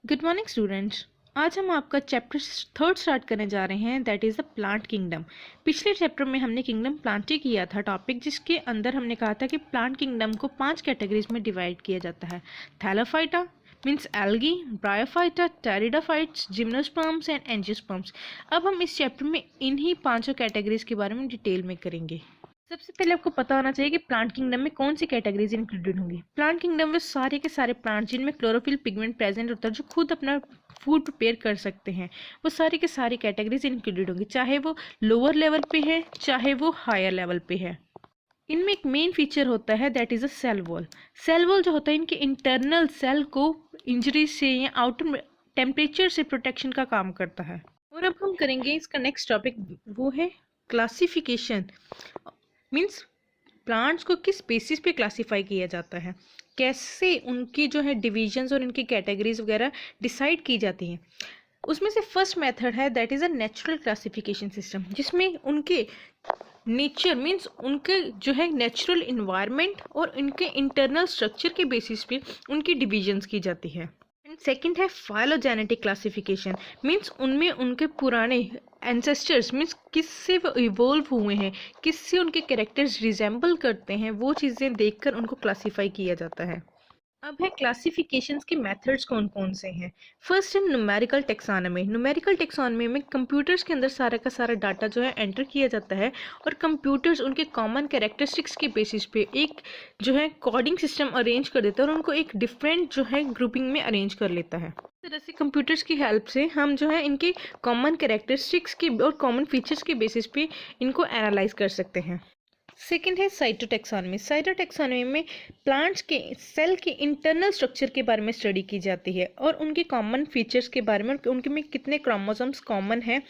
Good morning students. आज हम आपका चैप्टर थर्ड स्टार्ट करने जा रहे हैं, that is the plant kingdom. पिछले चैप्टर में हमने किंगडम प्लांटी किया था टॉपिक, जिसके अंदर हमने कहा था कि प्लांट किंगडम को 5 कैटेगरीज में डिवाइड किया जाता है। Thallophyta means algae, bryophyta, pteridophytes, gymnosperms and angiosperms. अब हम इस चैप्टर में इन्हीं 5 कैटेगरीज के बारे में डिटेल में करेंगे। सबसे पहले आपको पता होना चाहिए कि प्लांट किंगडम में कौन सी कैटेगरीज इंक्लूडेड होंगी। प्लांट किंगडम में सारे के सारे प्लांट जिनमें क्लोरोफिल पिगमेंट प्रेजेंट होता है, जो खुद अपना फूड प्रिपेयर कर सकते हैं, वो सारी के सारी कैटेगरीज इंक्लूडेड होंगी, चाहे वो लोअर लेवल पे है चाहे वो हायर लेवल पे है। इनमें एक मेन फीचर होता है, that is a cell wall. Cell wall जो होता है, इनके इंटरनल सेल को इंजरी से या आउटर टेम्परेचर से प्रोटेक्शन का काम करता है। और अब हम करेंगे इसका नेक्स्ट टॉपिक, वो है क्लासिफिकेशन। मीन्स प्लांट्स को किस बेसिस पे क्लासीफाई किया जाता है, कैसे उनकी जो है डिविजन्स और इनकी कैटेगरीज वगैरह डिसाइड की जाती हैं। उसमें से फर्स्ट मेथड है, that is a natural classification system, जिसमें उनके नेचर मीन्स उनके जो है नेचुरल इन्वायरमेंट और उनके इंटरनल स्ट्रक्चर के बेसिस पे उनकी डिविजन्स की जाती है। एंड सेकेंड है फाइलोजेनेटिक क्लासिफिकेशन, मीन्स उनमें उनके पुराने एंसेस्टर्स मीन्स किससे वो इवोल्व हुए हैं, किससे उनके कैरेक्टर्स रिजेंबल करते हैं, वो चीज़ें देखकर उनको क्लासीफाई किया जाता है। अब है क्लासिफिकेशंस के मेथड्स कौन कौन से हैं। फर्स्ट है न्यूमेरिकल टेक्सोनॉमी। न्यूमेरिकल टेक्सोनॉमी में कंप्यूटर्स के अंदर सारा का सारा डाटा जो है एंटर किया जाता है, और कंप्यूटर्स उनके कॉमन कैरेक्टरिस्टिक्स के बेसिस पे एक जो है कोडिंग सिस्टम अरेंज कर देता है और उनको एक डिफरेंट जो है ग्रुपिंग में अरेंज कर लेता है। इस तरह से कंप्यूटर्स की हेल्प से हम जो है इनके कॉमन कैरेक्टरिस्टिक्स के और कॉमन फीचर्स के बेसिस पे इनको एनालाइज कर सकते हैं। सेकेंड है साइटोटेक्सोनॉमी। साइटोटेक्सोनॉमी में प्लांट्स के सेल के इंटरनल स्ट्रक्चर के बारे में स्टडी की जाती है और उनके कॉमन फीचर्स के बारे में, उनके में कितने क्रोमोसोम्स कॉमन हैं,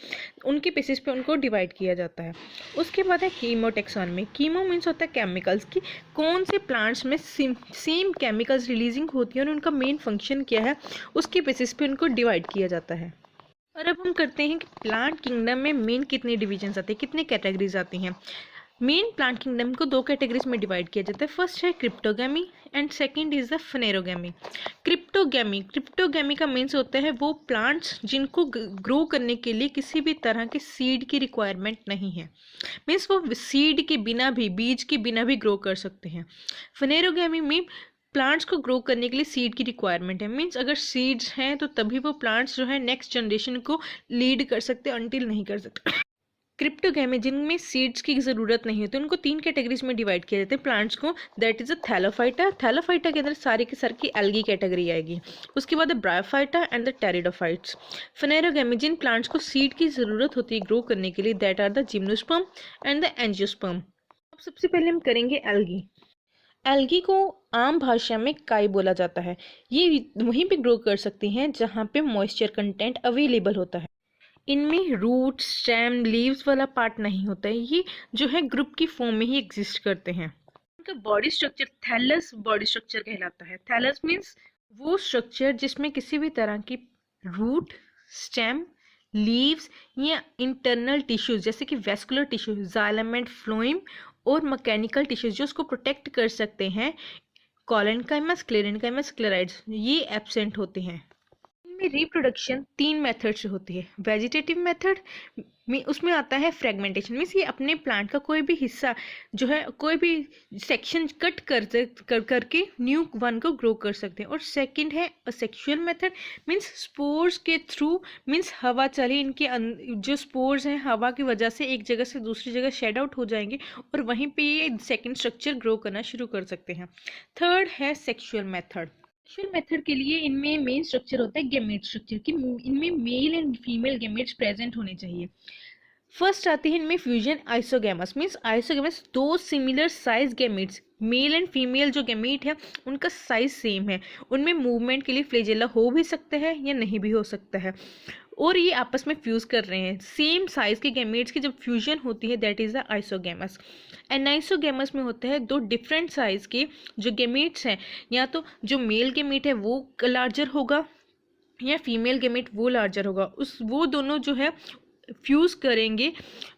उनके बेसिस पे उनको डिवाइड किया जाता है। उसके बाद है कीमोटेक्सोनॉमी। कीमो मीन्स होता है केमिकल्स की, कौन से प्लांट्स में सेम केमिकल्स रिलीजिंग होती है और उनका मेन फंक्शन क्या है, उसके बेसिस पे उनको डिवाइड किया जाता है। और अब हम करते हैं कि प्लांट किंगडम में मेन कितने डिविजन्स आते हैं, कितने कैटेगरीज आती हैं। मेन प्लांट किंगडम को 2 कैटेगरीज में डिवाइड किया जाता है। फर्स्ट है cryptogamy and second is the फनेरोगैमी। Cryptogamy का मीन्स होता है वो प्लांट्स जिनको ग्रो करने के लिए किसी भी तरह के सीड की रिक्वायरमेंट नहीं है, मीन्स वो सीड के बिना भी, बीज के बिना भी ग्रो कर सकते हैं। फनेरोगैमी में प्लांट्स को ग्रो करने के लिए सीड की रिक्वायरमेंट है, मीन्स अगर सीड्स हैं तो तभी वो प्लांट्स जो है नेक्स्ट जनरेशन को लीड कर सकते, अनटिल नहीं कर सकते। क्रिप्टोगैमी जिनमें सीड्स की ज़रूरत नहीं होती, उनको 3 कैटेगरीज में डिवाइड किया जाता है प्लांट्स को, that is a Thallophyta. Thallophyta के अंदर सारे के सारे की एल्गी कैटेगरी आएगी। उसके बाद है bryophyta and the pteridophytes. Phanerogamae जिन प्लांट्स को सीड की ज़रूरत होती है ग्रो करने के लिए, that are the gymnosperm and the angiosperm. अब सबसे पहले हम करेंगे एल्गी। एल्गी को आम भाषा में काई बोला जाता है। ये वहीं पे ग्रो कर सकती हैं जहाँ पे मॉइस्चर कंटेंट अवेलेबल होता है। इनमें रूट, स्टेम, लीव्स वाला पार्ट नहीं होता है, ये जो है ग्रुप की फॉर्म में ही एग्जिस्ट करते हैं। उनका body structure thallus body structure कहलाता है। थैलस मीन्स वो स्ट्रक्चर जिसमें किसी भी तरह की रूट, स्टेम, लीव्स या इंटरनल टिश्यूज जैसे कि vascular tissue, xylem and phloem और मैकेनिकल टिश्यूज जो उसको प्रोटेक्ट कर सकते हैं, कॉलेनकाइमस, क्लेरेनकाइमस, क्लेराइड्स, ये एब्सेंट होते हैं। रिप्रोडक्शन 3 मेथड से होती है। वेजिटेटिव मेथड में उसमें आता है फ्रेगमेंटेशन, मीन्स ये अपने प्लांट का कोई भी हिस्सा जो है, कोई भी सेक्शन कट करके न्यू वन को ग्रो कर सकते हैं। और सेकंड है असेक्सुअल मेथड, मीन्स स्पोर्स के थ्रू, मीन्स हवा चली, इनके जो स्पोर्स हैं हवा की वजह से एक जगह से दूसरी जगह शेड आउट हो जाएंगे और वहीं पे ये सेकेंड स्ट्रक्चर ग्रो करना शुरू कर सकते हैं। थर्ड है सेक्सुअल मेथड। सेक्सुअल मेथड के लिए इनमें मेन स्ट्रक्चर होता है गैमेट स्ट्रक्चर, कि इनमें male and female gametes present होने चाहिए। फर्स्ट आती है इनमें fusion isogamous, means isogamous 2 similar size gametes, male and female जो गैमेट है उनका साइज सेम है, उनमें मूवमेंट के लिए फ्लैजेला हो भी सकता है या नहीं भी हो सकता है, और ये आपस में फ्यूज कर रहे हैं। सेम साइज के गैमेट्स की जब फ्यूजन होती है, that is the isogamous. Anisogamous में होता है 2 डिफरेंट साइज के जो गैमेट्स हैं, या तो जो मेल गैमेट है वो लार्जर होगा या फीमेल गैमेट वो लार्जर होगा, वो दोनों जो है फ्यूज करेंगे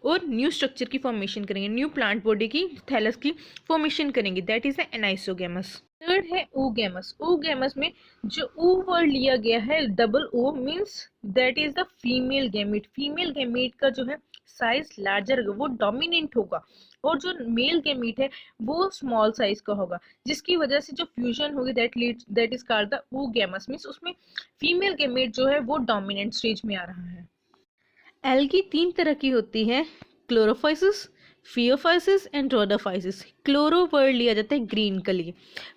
और न्यू स्ट्रक्चर की फॉर्मेशन करेंगे, न्यू प्लांट बॉडी की, थैलस की फॉर्मेशन करेंगे, that is the anisogamous. Third है oogamous। oogamous में जो ओ वर्ड लिया गया है double O means that is the female gamete. Female gamete का जो है साइज लार्जर होगा, वो डोमिनेंट होगा, और जो मेल गैमेट है वो स्मॉल साइज का होगा, जिसकी वजह से जो फ्यूजन होगी that is called the oogamous means उसमें फीमेल गैमेट जो है वो डोमिनेंट स्टेज में आ रहा है। एल्गी तीन तरह की होती है, क्लोरोफाइसिस, फियोफाइसिस एंड रोडोफाइसिस। क्लोरो वर्ड लिया जाता है ग्रीन के लिए,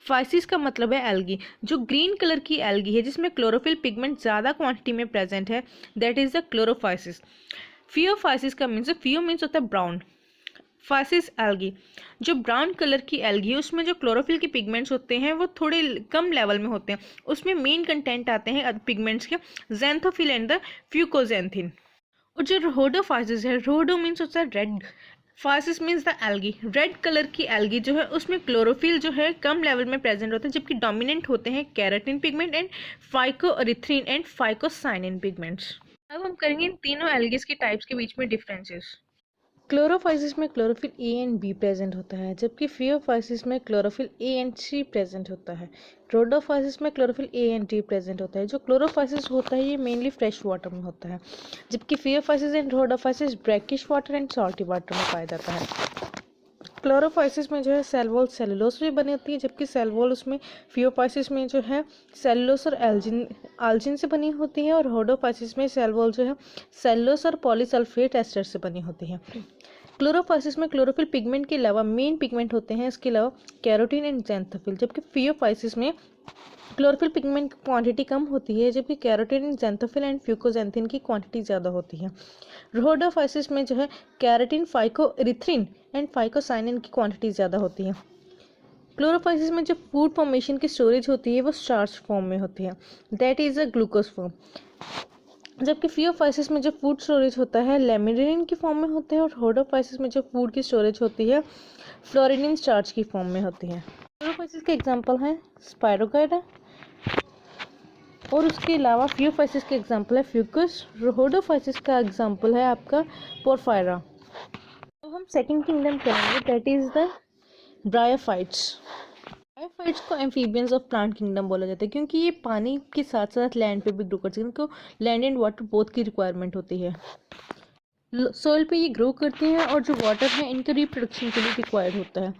फाइसिस का मतलब है एल्गी। जो ग्रीन कलर की एल्गी है जिसमें क्लोरोफिल पिगमेंट ज़्यादा क्वांटिटी में प्रेजेंट है, दैट इज द क्लोरोफाइसिस। फियोफाइसिस का मीन्स, फियो मीन्स होता है ब्राउन, फाइसिस एल्गी। जो ब्राउन कलर की एल्गी है उसमें जो क्लोरोफिल के पिगमेंट्स होते हैं वो थोड़े कम लेवल में होते हैं, उसमें मेन कंटेंट आते हैं पिगमेंट्स के ज़ैंथोफिल एंड द फ्यूकोजेंथिन। और जो रोडोफाइसिस है, रोडो मीन्स होता है red, physis means the algae. Red colour की एल्गी जो है उसमें क्लोरोफिल जो है कम लेवल में प्रेजेंट होते हैं, जबकि डोमिनेंट होते हैं carotene pigment and phycoerythrin and phycocyanin pigments. अब हम करेंगे इन तीनों एल्गीज के टाइप्स के बीच में डिफरेंसेस। क्लोरोफाइसिस में chlorophyll A and B present होता है, जबकि फियोफाइसिस में chlorophyll A and C present होता है। रोडोफाइसिस में chlorophyll A and D present होता है। जो क्लोरोफाइसिस होता है ये मेनली फ्रेश वाटर में होता है, जबकि phaeophyceae and rhodophyceae brackish water and salty water में पाया जाता है। क्लोरोफाइसिस में जो है सेल वॉल सेलुलोज से बनी होती है, जबकि सेल वॉल उसमें फियोफाइसिस में जो है सेलुलोज और एल्जिन से बनी होती है, और रोडोफाइसिस में सेल वॉल जो है सेलुलोज और पॉलीसल्फेट एस्टर से बनी होती है। क्लोरोफाइसिस में क्लोरोफिल पिगमेंट के अलावा मेन पिगमेंट होते हैं, इसके अलावा कैरोटीन एंड ज़ैंथोफिल, जबकि फियोफाइसिस में क्लोरोफिल पिगमेंट की क्वांटिटी कम होती है, जबकि कैरोटीन, ज़ैंथोफिल एंड फ्यूकोजेंथिन की क्वांटिटी ज़्यादा होती है। रोडोफाइसिस में जो है कैराटिन, फाइकोएरिथ्रिन एंड फाइकोसाइनिन की क्वांटिटी ज़्यादा होती है। क्लोरोफाइसिस में जो फूड फॉर्मेशन की स्टोरेज होती है वो स्टार्च फॉर्म में होती है, that is a glucose form, जबकि फियोफाइसिस में जो फूड स्टोरेज होता है लेमिनिन की फॉर्म में होते हैं, और रोडोफाइसिस में जो फूड की स्टोरेज होती है फ्लोरिनिन स्टार्च की फॉर्म में होती है। क्लोरोफाइसिस के एग्जांपल हैं स्पायरोगाइडा, और उसके अलावा फियोफाइसिस के एग्जांपल है फ्यूकस। रोडोफाइसिस का एग्जांपल है आपका पोरफायरा। तो हम सेकंड किंगडम करेंगे, that is the bryophytes. Bryophytes को एम्फीबियंस ऑफ प्लांट किंगडम बोला जाता है, क्योंकि ये पानी के साथ साथ लैंड पे भी ग्रो करते हैं, इनको लैंड एंड वाटर बोथ की रिक्वायरमेंट होती है। सोइल पे ये ग्रो करते हैं, और जो वाटर है इनके रिप्रोडक्शन के लिए रिक्वायर्ड होता है।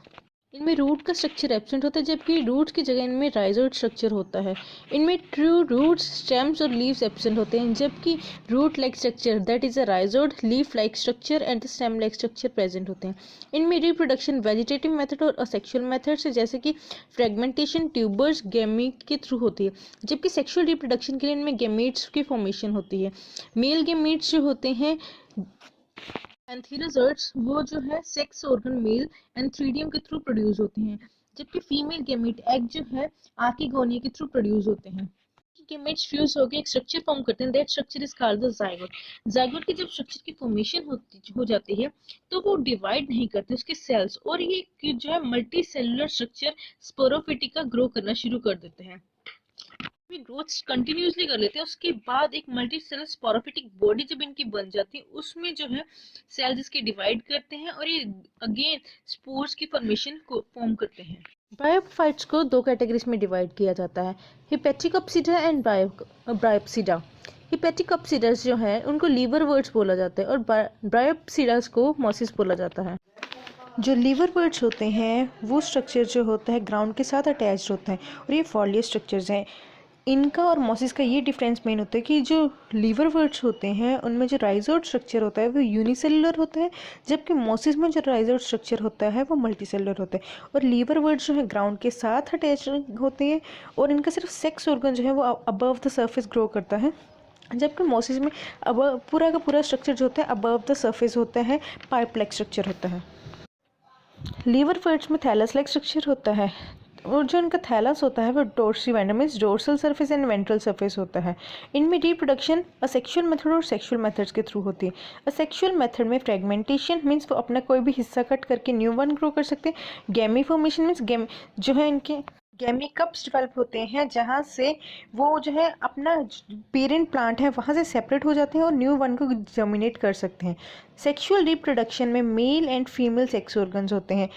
इनमें रूट का स्ट्रक्चर एब्सेंट होता है, जबकि रूट्स की जगह इनमें राइजोइड स्ट्रक्चर होता है। इनमें ट्रू रूट्स, स्टेम्स और लीव्स एब्सेंट होते हैं, जबकि root like structure that is a rhizoid, leaf like structure and the stem like structure present होते हैं। इनमें रिप्रोडक्शन वेजिटेटिव मेथड और असेक्सुअल मेथड से, जैसे कि फ्रेगमेंटेशन, ट्यूबर्स, गैमीट के थ्रू होती है, जबकि सेक्सुअल रिप्रोडक्शन के लिए इनमें गैमीट्स की फॉर्मेशन होती है। मेल गैमीट्स जो होते हैं एंथीरोजोइड्स, वो जो है सेक्स ऑर्गन मेल एंथ्रीडियम के थ्रू प्रोड्यूस होते हैं, जबकि फीमेल गैमीट एग जो है आर्किगोनिया के थ्रू प्रोड्यूस होते हैं। गैमेट्स फ्यूज होकर एक स्ट्रक्चर फॉर्म करते हैं, that structure is called the zygote. Zygote की जब स्ट्रक्चर की फॉर्मेशन हो जाती है तो वो डिवाइड नहीं करते उसके सेल्स, और ये जो है मल्टी सेलुलर स्ट्रक्चर स्पोरोफिटिका ग्रो करना शुरू कर देते हैं। ग्रोथ कंटिन्यूसली कर लेते हैं, उसके बाद एक मल्टी सेलर स्पोरोफिटिक बॉडी जब इनकी बन जाती है उसमें जो है सेल्स इसके डिवाइड करते हैं, और ये अगेन स्पोर्स की फॉर्मेशन को फॉर्म करते हैं। ब्रायोफाइट्स को दो कैटेगरीज में डिवाइड किया जाता है, हिपेटिकोप्सिडा एंड ब्रायोप्सिडा। हिपेटिकोप्सिडस जो है उनको लीवर वर्ड्स बोला जाता है, और ब्रायोप्सिडस को मॉसिस बोला जाता है। जो लीवर वर्ड्स होते हैं वो स्ट्रक्चर जो होता है ग्राउंड के साथ अटैच्ड होता है, और ये फॉलियर स्ट्रक्चर्स हैं। इनका और मॉसिस का ये डिफरेंस मेन होता है कि जो लीवर वर्ड्स होते हैं उनमें जो राइजोइड स्ट्रक्चर होता है वो यूनिसेलुलर होता है, जबकि मॉसिस में जो राइजोइड स्ट्रक्चर होता है वो मल्टीसेलुलर होता है। और लीवर वर्ड्स जो है ग्राउंड के साथ अटैच होते हैं, और इनका सिर्फ सेक्स ऑर्गन जो है वो अबव द सर्फेस ग्रो करता है, जबकि मॉसिस में अब पूरा का पूरा स्ट्रक्चर जो होता है अबव द सर्फेस होता है, पाइप लाइक स्ट्रक्चर होता है। लीवर वर्ड्स में थैलस लाइक स्ट्रक्चर होता है, और जो इनका थैलस होता है वो dorsiventral means dorsal surface and ventral surface होता है। इनमें रिप्रोडक्शन असेक्सुअल मेथड और सेक्सुअल मेथड्स के थ्रू होती है। असेक्सुअल मेथड में फ्रेगमेंटेशन मींस वो अपना कोई भी हिस्सा कट करके न्यू वन ग्रो कर सकते हैं। गैमी फॉर्मेशन मींस जो है इनके गैमी कप्स डेवलप होते हैं, जहाँ से वो जो है अपना पेरेंट प्लांट है वहाँ से सेपरेट हो जाते हैं और न्यू वन को जर्मिनेट कर सकते हैं। सेक्सुअल रिप्रोडक्शन में male and female sex organs होते हैं,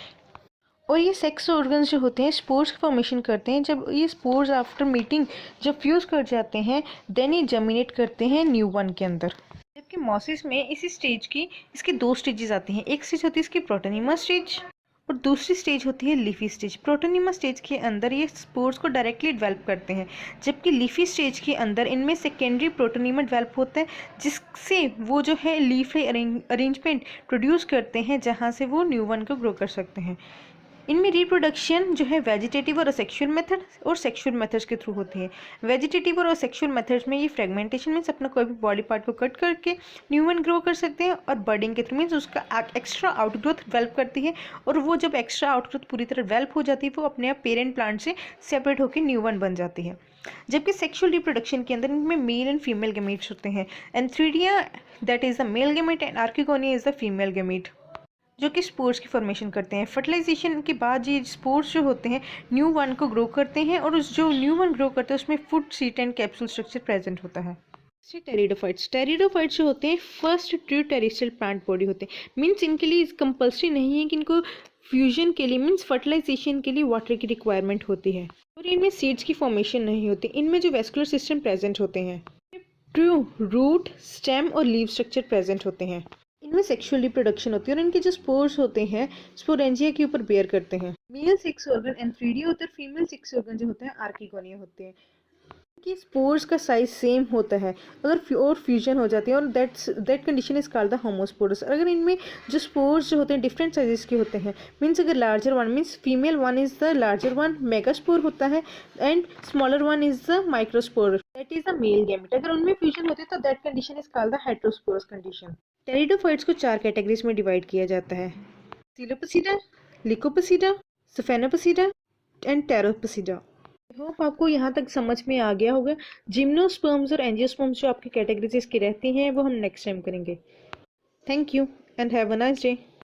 और ये सेक्स ऑर्गन्स जो होते हैं स्पोर्स फॉर्मेशन करते हैं। जब ये स्पोर्स आफ्टर मीटिंग जब फ्यूज़ कर जाते हैं देन ये जर्मिनेट करते हैं न्यू वन के अंदर। जबकि मॉसिस में इसी स्टेज की इसकी दो स्टेजेस आती हैं। एक स्टेज होती है इसकी प्रोटोनीमा स्टेज और दूसरी स्टेज होती है लीफी स्टेज। प्रोटोनीमा स्टेज के अंदर ये स्पोर्स को डायरेक्टली डेवलप करते हैं, जबकि लीफी स्टेज के अंदर इनमें सेकेंडरी प्रोटोनीमा डेवलप होता है जिससे वो जो है लीफी अरेंजमेंट प्रोड्यूस करते हैं जहाँ से वो न्यू वन को ग्रो कर सकते हैं। इनमें रिप्रोडक्शन जो है वेजिटेटिव और सेक्सुअल मेथड और सेक्सुअल मेथड्स के थ्रू होती है। वेजिटेटिव और सेक्सुअल मेथड्स में ये फ्रेगमेंटेशन मीन्स अपना कोई भी बॉडी पार्ट को कट करके न्यू वन ग्रो कर सकते हैं, और बर्डिंग के थ्रू मीन्स उसका एक्स्ट्रा आउटग्रोथ डेवलप करती है, और वो जब एक्स्ट्रा आउटग्रोथ पूरी तरह डेवलप हो जाती है वो अपने आप पेरेंट प्लांट से सेपरेट होकर न्यू वन बन जाती है। जबकि सेक्सुअल रिप्रोडक्शन के अंदर इनमें मेल एंड फीमेल गैमेट्स होते हैं। Antheridia that is the male gamete and archegonia is the female gamete जो कि स्पोर्स की फॉर्मेशन करते हैं। फर्टिलाइजेशन के बाद ये स्पोर्स जो होते हैं न्यू वन को ग्रो करते हैं, और उस जो न्यू वन ग्रो करते हैं उसमें foot seat and capsule structure present होता है। टेरिडोफाइट्स जो होते हैं first true terrestrial plant body होते हैं। मीन्स इनके लिए कंपल्सरी नहीं है कि इनको फ्यूजन के लिए मीन्स फर्टिलाइजेशन के लिए वाटर की रिक्वायरमेंट होती है, और इनमें सीड्स की फॉर्मेशन नहीं होती। इनमें जो वेस्कुलर सिस्टम प्रेजेंट होते हैं, ट्रू रूट स्टेम और लीव स्ट्रक्चर प्रेजेंट होते हैं। इनमें सेक्सुअल रिप्रोडक्शन होती है, और इनके जो स्पोर्स होते हैं स्पोरेंजिया के ऊपर बेयर करते हैं। मेल सेक्स ऑर्गन एंथ्रीडिया होता है, फीमेल सेक्स ऑर्गन जो होते हैं आर्किगोनिया होते हैं। कि स्पोर्स का साइज सेम होता है अगर और फ्यूजन हो जाती है, और that condition is called the homosporous. अगर इनमें जो स्पोर्स जो होते हैं डिफरेंट साइजेस के होते हैं, मीन्स अगर larger one means female one is the larger one megaspore होता है, and smaller one is the microspore that is the male gamete. अगर उनमें फ्यूजन होती है तो that condition is called the heterosporous condition. Pteridophytes को 4 categories में divide किया जाता है: सिलोपसीडा, लिकोपसीडा, सफेनोपसीडा एंड टेरोपसीडा। होप आपको यहाँ तक समझ में आ गया होगा। जिम्नोस्पर्म्स और एंजियोस्पर्म्स जो आपकी कैटेगरीज इसकी रहती हैं वो हम नेक्स्ट टाइम करेंगे। Thank you and have a nice day.